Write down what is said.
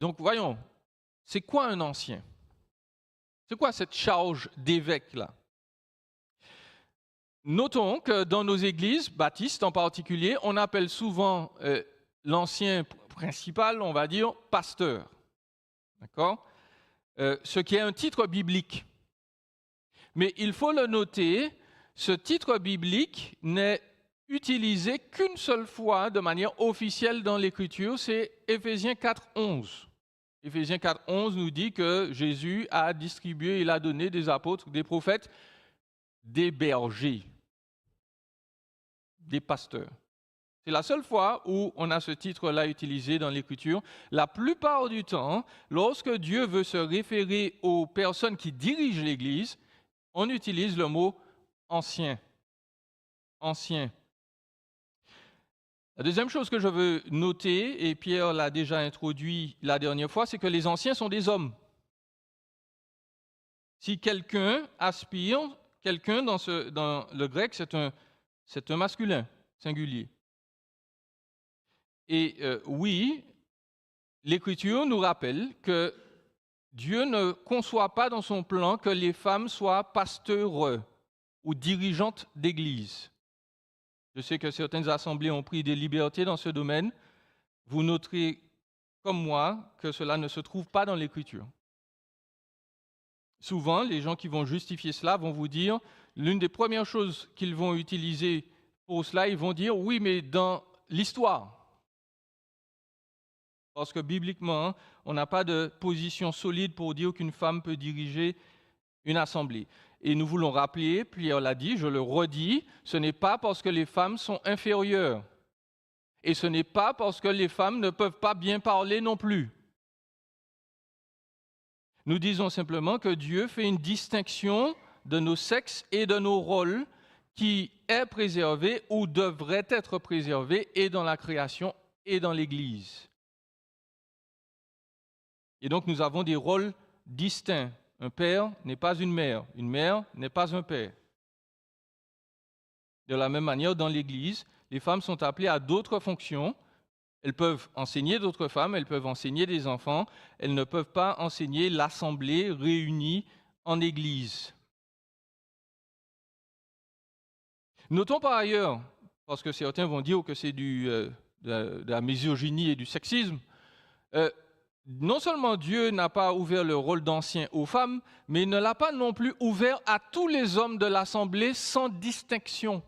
Donc voyons, c'est quoi un ancien? C'est quoi cette charge d'évêque-là? Notons que dans nos églises, baptistes en particulier, on appelle souvent l'ancien principal, on va dire, pasteur. D'accord? Ce qui est un titre biblique. Mais il faut le noter, ce titre biblique n'est utilisé qu'une seule fois de manière officielle dans l'Écriture, c'est Éphésiens 4:11. Éphésiens 4:11 nous dit que Jésus a distribué, il a donné des apôtres, des prophètes, des bergers, des pasteurs. C'est la seule fois où on a ce titre-là utilisé dans l'Écriture. La plupart du temps, lorsque Dieu veut se référer aux personnes qui dirigent l'Église, on utilise le mot ancien. Ancien. La deuxième chose que je veux noter, et Pierre l'a déjà introduit la dernière fois, c'est que les anciens sont des hommes. Si quelqu'un aspire, quelqu'un dans le grec, c'est un masculin singulier. Et oui, l'Écriture nous rappelle que Dieu ne conçoit pas dans son plan que les femmes soient pasteurs ou dirigeantes d'église. Je sais que certaines assemblées ont pris des libertés dans ce domaine. Vous noterez, comme moi, que cela ne se trouve pas dans l'Écriture. Souvent, les gens qui vont justifier cela vont vous dire, l'une des premières choses qu'ils vont utiliser pour cela, ils vont dire, oui, mais dans l'histoire. Parce que bibliquement, on n'a pas de position solide pour dire qu'une femme peut diriger une assemblée. Et nous voulons rappeler, Pierre l'a dit, je le redis, ce n'est pas parce que les femmes sont inférieures. Et ce n'est pas parce que les femmes ne peuvent pas bien parler non plus. Nous disons simplement que Dieu fait une distinction de nos sexes et de nos rôles qui est préservée ou devrait être préservée et dans la création et dans l'Église. Et donc nous avons des rôles distincts. Un père n'est pas une mère n'est pas un père. De la même manière, dans l'Église, les femmes sont appelées à d'autres fonctions. Elles peuvent enseigner d'autres femmes, elles peuvent enseigner des enfants, elles ne peuvent pas enseigner l'assemblée réunie en Église. Notons par ailleurs, parce que certains vont dire que c'est de la misogynie et du sexisme, non seulement Dieu n'a pas ouvert le rôle d'ancien aux femmes, mais il ne l'a pas non plus ouvert à tous les hommes de l'assemblée sans distinction.